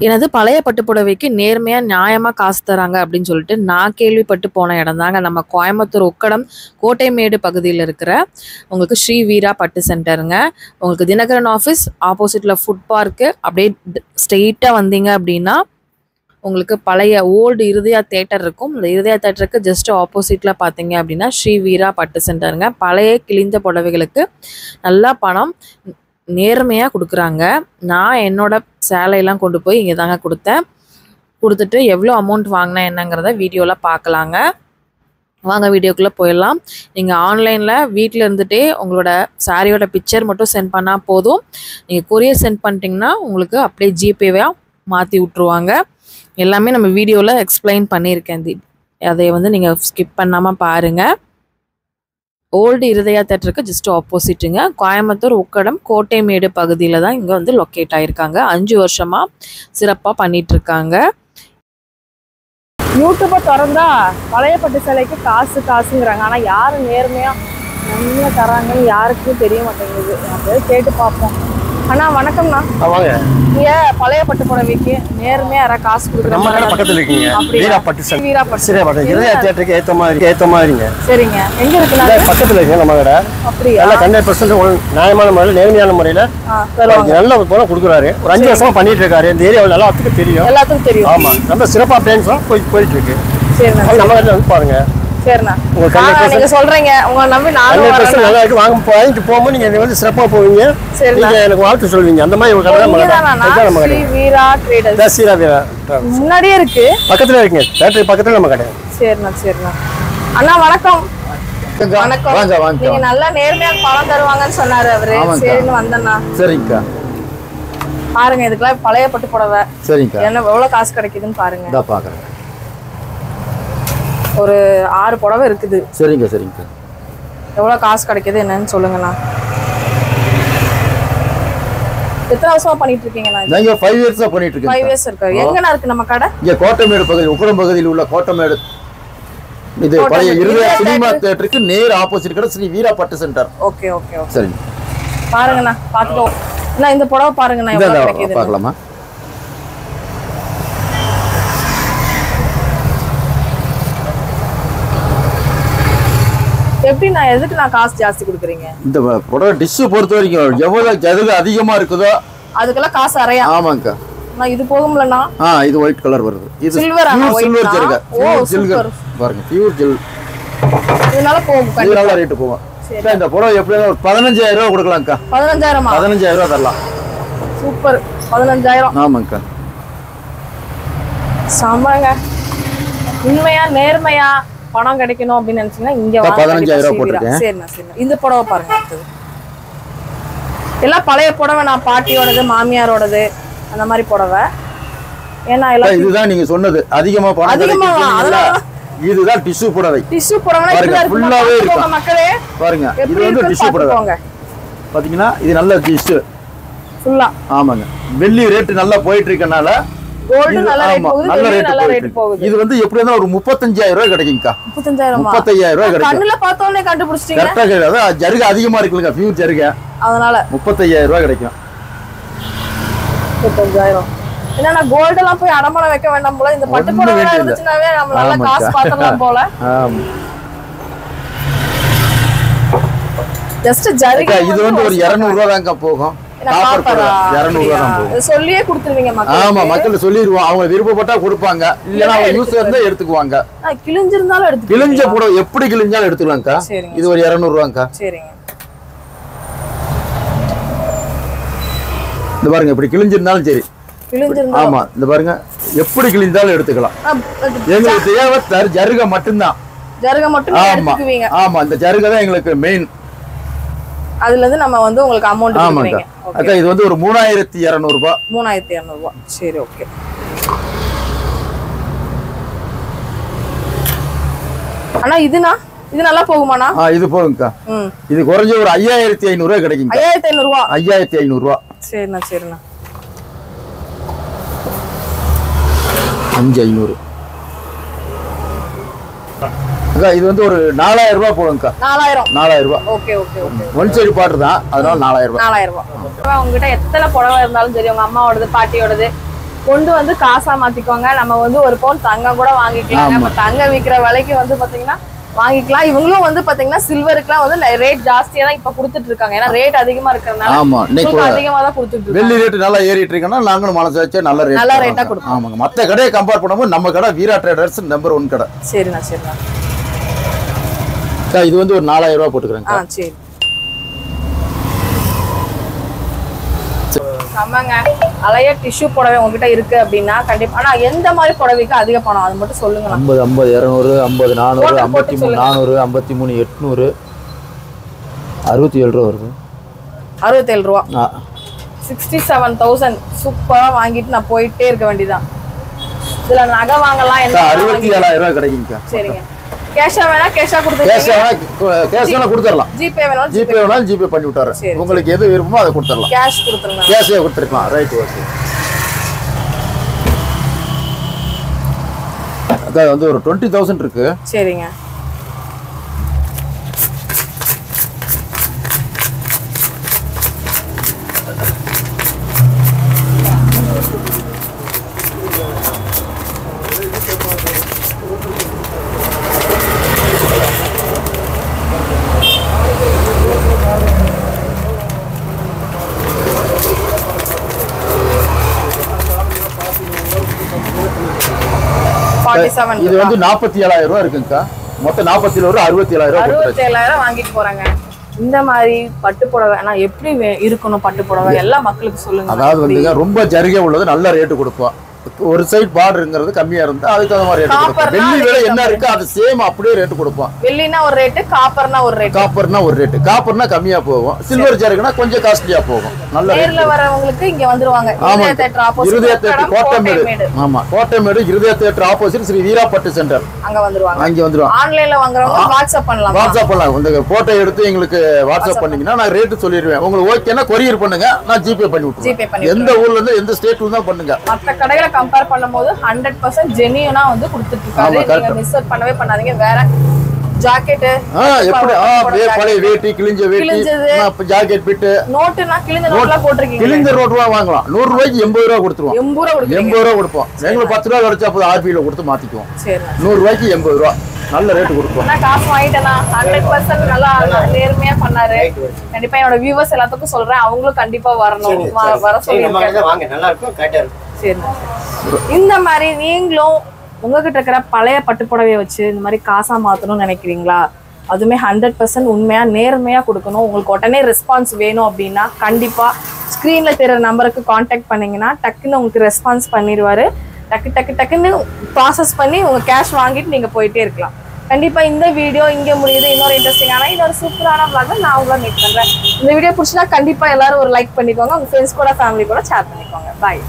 எனது பழைய பட்டு புடவைக்கு நேர்மையா, நியாயமா காசு தராங்க அப்படின்னு சொல்லிட்டு நான் கேள்விப்பட்டு போன இடம் தாங்க நம்ம கோயம்புத்தூர் உக்கடம் கோட்டைமேடு பகுதியில் இருக்கிற உங்களுக்கு ஸ்ரீ வீரா பட்டு சென்டருங்க. உங்களுக்கு தினகரன் ஆஃபீஸ் ஆப்போசிட்டில் ஃபுட் பார்க்கு அப்படியே ஸ்ட்ரெயிட்டாக வந்தீங்க அப்படின்னா உங்களுக்கு பழைய ஓல்டு இருதயா தேட்டர் இருக்கும். இந்த இருதயா தேட்டருக்கு ஜஸ்ட் ஆப்போசிட்டில் பார்த்தீங்க அப்படின்னா ஸ்ரீ வீரா பட்டு சென்டருங்க. பழைய கிழிந்த புடவைகளுக்கு நல்லா பணம் நேர்மையாக கொடுக்குறாங்க. நான் என்னோட சேலையெல்லாம் கொண்டு போய் இங்கே தாங்க கொடுத்துட்டு எவ்வளோ அமௌண்ட் வாங்கினேன் என்னங்கிறத வீடியோவில் பார்க்கலாங்க. வாங்க வீடியோக்குள்ளே போயிடலாம். நீங்கள் ஆன்லைனில் வீட்டில் இருந்துகிட்டே உங்களோட சாரியோட பிக்சர் மட்டும் சென்ட் பண்ணால் போதும். நீங்கள் கொரியர் சென்ட் பண்ணிட்டீங்கன்னா உங்களுக்கு அப்படியே ஜிபேவாக மாற்றி விட்ருவாங்க. எல்லாமே நம்ம வீடியோவில் எக்ஸ்பிளைன் பண்ணியிருக்கேன். அதை நீங்கள் ஸ்கிப் பண்ணாமல் பாருங்கள். ஓல்டு இருதயா தேட்டருக்கு ஜஸ்ட் ஆப்போசிட்டுங்க. கோயம்புத்தூர் உக்கடம் கோட்டைமேடு பகுதியில் தான் இங்கே லொக்கேட் ஆகியிருக்காங்க. 5 வருஷமாக சிறப்பாக பண்ணிகிட்ருக்காங்க. யூடியூப்பை திறந்தா பழைய பட்டு சேலைக்கு காசுங்கிறாங்க. ஆனால் யார் நேர்மையாக நல்லா தராங்கன்னு யாருக்கும் தெரிய மாட்டேங்குது. அப்படியே கேட்டு பார்ப்போம். அண்ணா வணக்கம்ண்ணா. வாங்க. நீங்க பழைய பட்டு புடவைக்கு நேர்மையா யாரா காசு கொடுக்குறாங்க? பக்கத்துல இருக்கீங்க. வீரா பட்டு சேலை. வீரா பட்டு சரி பட்டு இருதயா தியேட்டருக்கு ஏத்த மாதிரிங்க. சரிங்க. எங்க இருக்குண்ணா? பக்கத்துல இருக்கு நம்ம கடை. அப்படியே நல்ல 100% நியாயமான முறையில் நேர்மையான முறையில் நல்ல போல கொடுக்குறாரு. ஒரு 5 வருஷமா பண்ணிட்டு இருக்காரு. இந்த ஏரியாவில் நல்லா எல்லாத்துக்கும் தெரியும். ஆமா, ரொம்ப சிறப்பா பிளான்ஸ் போயிட்டு இருக்கு. சரிண்ணா. நம்ம கடை வந்து பாருங்க. சரிண்ணா. நீங்க சொல்றீங்க உங்களை நம்பி நானும் வரேன். நல்லா இருக்கு. வாங்கிட்டு போகும்போது நீங்க வந்து சிறப்பா போவீங்க. நீங்க எனக்கு வாழ்த்து சொல்வீங்க. அந்த மாதிரி ஒரு கடை நம்ம கடை. வீரா ட்ரேடர்ஸ். வீரா முன்னாடியே இருக்கு. பக்கத்துல இருக்குங்க. தியேட்டர் பக்கத்துல நம்ம கடை. சரிண்ணா. அண்ணா வணக்கம். வணக்கம். நீங்க நல்லா நேர்மையா பணம் தருவாங்கன்னு சொன்னாரு அவரு. சரின்னு வந்தேண்ணா. சரிங்கக்கா. பாருங்க இதுக்கெல்லாம் பழைய பட்டு புடவை. சரிங்கக்கா. என்ன எவ்வளவு காசு கிடைக்குதுன்னு பாருங்க. இதா பாக்குறேன். ஒரு 6 புடவை இருக்குது. சரிங்க. எவ்வளவு காசு கிடைக்குது என்னன்னு சொல்லுங்கண்ணா. எத்தனை வருஷமா பண்ணிட்டு இருக்கீங்கண்ணா? நாங்க 5 இயர்ஸா பண்ணிட்டு இருக்கோம். 5 இயர்ஸ் இருக்கு. எங்கண்ணா இருக்கு நம்ம கடை? இங்க கோட்டைமேடு பகுதி, உக்கடம் பகுதியில் உள்ள கோட்டைமேடு. இது பழைய இருதயா சினிமா தியேட்டருக்கு நேர் ஆப்போசிட் கடை ஸ்ரீ வீரா பட்டு சென்டர். ஓகே. சரிங்க. பாருங்கண்ணா, பாத்துக்கோ. அண்ணா இந்த புடவை பாருங்கண்ணா எவ்வளவு கிடைக்குது பார்க்கலாமா? எப்படி எதுக்கு காசு ஜாஸ்தி கொடுக்குறீங்க? இந்த புடவை டிஷ் பொறுத்த வரைக்கும் எவ்வளவு அதிகமா இருக்குதோ அதுக்கெல்லாம் காசு அறையா. ஆமாங்க. நான் இது போகும்லண்ணா. இது ஒயிட் கலர் வருது. இது சில்வர் ஜெல்க. சில்வர் பாருங்க. Pure gel. இதனால போகும். இதனால ரேட் போகும். இந்த புடவை எப்படினா ஒரு 15000 ரூபாய் கொடுக்கலாம்க்கா. 15000 15000 ரூபாய் தரலாம். சூப்பர். 15000. ஆமாங்கக்கா. சமங்க. உண்மையா நேர்மையா பணம் கிடைக்கணும் அப்படின்னு நினைச்சீங்கன்னா இங்க வாங்க. 15000 ரூபாய் போட்டுருக்கேன். சரிண்ணா. இந்த புடவை பாருங்க. அடுத்தது எல்லாம் பழைய புடவை. நான் பாட்டியோடது மாமியாரோடது அந்த மாதிரி புடவை. ஏன்னா எல்லாம் இதுதான் நீங்க சொன்னது அதிகமா பணம். இதுதான் டிஷ்யூ புடவை. டிஷ்யூ புடவை ஃபுல்லாவே இருக்கு மக்களே. பாருங்க. இது வந்து டிஷ்யூ புடவை. பாத்தீங்கன்னா இது நல்ல டிஷ்யூ ஃபுல்லா. ஆமாங்க. வெள்ளி ரேட் நல்லா போயிட்டு இருக்கனால கோல்ட் நல்ல ரேட் போகுது. இது வந்து எப்படினா ஒரு 35000 ரூபாய் கிடைக்கும்க்கா. 35000 ரூபாய் கிடைக்கும். கண்ணுல பார்த்தோனே கண்டுபிடிச்சிட்டீங்க. கரெக்ட்டா கேக்குது. ஜருக அதிகமா இருக்குங்க. பியூர் ஜருக. அதனால 35000 ரூபாய் கிடைக்கும். 35000. என்னன்னா கோல்ட் எல்லாம் போய் அடமானம் வைக்க வேண்டாம் போல. இந்த பட்டு புடவை இருந்துச்சுனாவே நம்ம நல்ல காசு பார்த்தலாம் போல. ஆமா. ஜஸ்ட் ஜருக. இது வந்து ஒரு 200 ரூபாய் தான்க்கா போகும். காப்பர் 200 ரூபாய் தான் போகும். சொல்லியே கொடுத்துருவீங்க மக்கள். ஆமா, மக்கள் சொல்லிடுவோம். அவங்க விருப்பப்பட்டா கொடுப்பாங்க. இல்லனா அவங்க யூஸ் இருந்தா எடுத்துக்குவாங்க. கிழிஞ்சிருந்தாலும் எடுத்து. கிழிஞ்ச புடவை எப்படி கிழிஞ்சாலும் எடுத்துக்கலாம்க்கா. இது ஒரு 200 ரூபாய்க்கா. சரிங்க. இந்த பாருங்க, இப்படி கிழிஞ்சிருந்தாலும் சரி. கிழிஞ்சிருந்தா ஆமா, இந்த பாருங்க எப்படி கிழிஞ்சாலும் எடுத்துக்கலாம். எங்களுக்கு தேவை ஜருக மட்டும்தான். ஜருக மட்டும் எடுத்துக்குவீங்க. ஆமா, இந்த ஜருக தான் எங்களுக்கு மெயின். அதுல இருந்து நம்ம வந்து உங்களுக்கு அமௌண்ட் கொடுப்பீங்க. அக்கா இது வந்து ஒரு 3200 ரூபாய். 3200 ரூபாய். சரி, ஓகே. அண்ணா இது நல்லா போகுமாண்ணா? இது போகும்க்கா. இது குறைஞ்ச ஒரு 5500 ரூபாய் கிடைக்கும். 5500 ரூபாய். 5500 ரூபாய். சரிண்ணா. 5500. அக்கா இது வந்து ஒரு 4000 ரூபாய் போகும்க்கா. 4000 ரூபாய். ஓகே. ஒன் சைடு பாட்டு தான். அதனால 4000 ரூபாய். 4000 ரூபாய். உங்ககிட்ட எத்தனை புடவை இருந்தாலும் சரி, உங்க அம்மாவோடது பாட்டியோடது கொண்டு வந்து காசா மாத்திக்கோங்க. நம்ம வந்து ஒரு பவுன் தங்கம் கூட வாங்கிக்கலாம். நம்ம தங்கம் விற்கிற விலைக்கு வந்து பாத்தீங்கன்னா வாங்கிக்கலாம். இவங்களும் வந்து பாத்தீங்கன்னா சில்வருக்குலாம் வந்து ரேட் ஜாஸ்தியா தான் இப்ப கொடுத்துட்டு இருக்காங்க. ஏன்னா ரேட் அதிகமா இருக்கிறதுனால அதிகமா தான் கொடுத்துட்டு இருக்காங்க. வெள்ளி ரேட் நல்லா ஏறிட்டு இருக்குன்னா நாங்களும் மனசு வச்சு நல்ல ரேட்டா கொடுப்போம். ஆமாங்க. மத்த கடையை கம்பேர் பண்ணும்போது நம்ம கடை வீரா ட்ரேடர்ஸ் நம்பர் 1 கடை. சரிண்ணா சரிண்ணா. இது வந்து ஒரு 4000 ரூபாய் போட்டுக்கிறேங்க. சரி. ஆமாங்க. அலைய டிஷ்யூ புடவை உங்ககிட்ட இருக்கு அப்படின்னா கண்டிப்பா. ஆனா எந்த மாதிரி புடவைக்கு அதிக பணம் அது மட்டும் சொல்லுங்க. 50 50 200 50 400 53 400 53 800 67 ரூபா வருது. 67 ரூபா. 67,000 சூப்பரா வாங்கிட்டு நான் போயிட்டே இருக்க வேண்டியதான். இதுல நகை வாங்கலாம். என்ன 67,000 ரூபாய் கிடைக்குங்க. சரிங்க. கேஷா வேணா கேஷா கொடுத்துறீங்க. கேஷ் வேணா கொடுத்துறலாம். ஜிபே வேணா ஜிபே பண்ணி விட்டாரேன். உங்களுக்கு எது விருப்பமோ அதை கொடுத்துறலாம். கேஷ் கொடுத்துறலாம். கேஷே கொடுத்துறலாம். Right okay. அத வந்து ஒரு 20,000 இருக்கு. சரிங்க. இது வந்து 47,000 ரூபாய் இருக்குங்கக்கா. மொத்தம் 47 ரூபாய் 67,000 வாங்கிட்டு போறாங்க. இந்த மாதிரி பட்டு புடவை ஆனா எப்படி இருக்கணும் பட்டு புடவை எல்லாம் மக்களுக்கு சொல்லுங்க. அதாவது வந்து ரொம்ப ஜரிகை உள்ளது நல்ல ரேட்டு கொடுப்போம். ஒரு சைடு பார்டர்ங்கிறது கம்மியா இருந்தா அதுக்கு தகுந்த மாதிரி ரேட் கொடுப்போம். வெள்ளி விலை என்ன இருக்கு அது சேம் அப்படியே ரேட் கொடுப்போம். வெள்ளினா ஒரு ரேட், காப்பர்னா ஒரு ரேட். காப்பர்னா கம்மியா போகும். சில்வர் ஜரிகைனா கொஞ்சம் காஸ்ட்லியா போகும். நல்ல நேர்ல வரவங்களுக்கு இங்க வந்துருவாங்க. இருதய தியேட்டர் கோட்டைமேடு. ஆமா, கோட்டைமேடு இருதய தியேட்டர் ஆப்போசிட் ஸ்ரீ வீரா பட்டு சென்டர். அங்க வந்துருவாங்க. ஆன்லைன்ல வாங்குறவங்க வாட்ஸ்அப் பண்ணலாம். இந்த போட்டோ எடுத்து எங்களுக்கு வாட்ஸ்அப் பண்ணீங்கன்னா நான் ரேட் சொல்லிடுவேன். உங்களுக்கு ஓகேனா கொரியர் பண்ணுங்க, நான் ஜிபே பண்ணி விட்டுருவேன். எந்த ஊர்ல இருந்து எந்த ஸ்டேட்ல இருந்தா பண்ணுங்க. மத்த கடைகளை கம்பேர் பண்ணும்போது 100% ஜெனியூனா வந்து கொடுத்துட்டு இருக்காரு. நீங்க மிஸ் அவுட் பண்ணவே பண்ணாதீங்க. வேற ஜாக்கெட் எப்படி பழைய வேட்டி கிழிஞ்ச வேட்டி ஜாக்கெட் பிட் நோட்டுனா கிழிஞ்ச நோட்லாம் போட்டுருக்கீங்க. கிழிஞ்ச நோட்லாம் வாங்கலாம். 100 ரூபாய்க்கு 80 ரூபாய் கொடுத்துருவோம். 80 ரூபாய் கொடுப்போம். எங்களுக்கு 10 ரூபாய் கிடைச்சா போது ஆர்பில கொடுத்து மாத்திக்குவோம். 100 ரூபாய்க்கு 80 ரூபாய் நல்ல ரேட் கொடுப்போம். நான் காசு வாங்கிட்டேனா 100% நல்லா நேர்மையா பண்ணாரு. கண்டிப்பா என்னோட வியூவர்ஸ் எல்லாத்துக்கும் சொல்றேன், அவங்களும் கண்டிப்பா வரணும். வர சொல்லுங்க. வாங்க, நல்லா இருக்கும், கரெக்ட்டா இருக்கும். சரி. இந்த மாதிரி நீங்களும் உங்ககிட்ட இருக்கிற பழைய பட்டுப்புடவையை வச்சு இந்த மாதிரி காசா மாத்தணும்னு நினைக்கிறீங்களா? அதுவுமே 100% உண்மையா நேர்மையா கொடுக்கணும். உங்களுக்கு உடனே ரெஸ்பான்ஸ் வேணும் அப்படின்னா கண்டிப்பா ஸ்கிரீன்ல தெரியற நம்பருக்கு கான்டாக்ட் பண்ணீங்கன்னா டக்குன்னு உங்களுக்கு ரெஸ்பான்ஸ் பண்ணிடுவாரு. டக்குன்னு ப்ராசஸ் பண்ணி உங்க கேஷ் வாங்கிட்டு நீங்க போயிட்டே இருக்கலாம். கண்டிப்பா இந்த வீடியோ இங்க முடியுது. இன்னொரு இன்ட்ரெஸ்டிங்கான இன்னொரு சூப்பரான vlog நான் உங்களை மீட் பண்றேன். இந்த வீடியோ பிடிச்சினா கண்டிப்பா எல்லாரும் ஒரு லைக் பண்ணிக்கோங்க. உங்க ஃப்ரெண்ட்ஸ் கூட ஃபேமிலி கூட ஷேர் பண்ணிக்கோங்க. பாய்.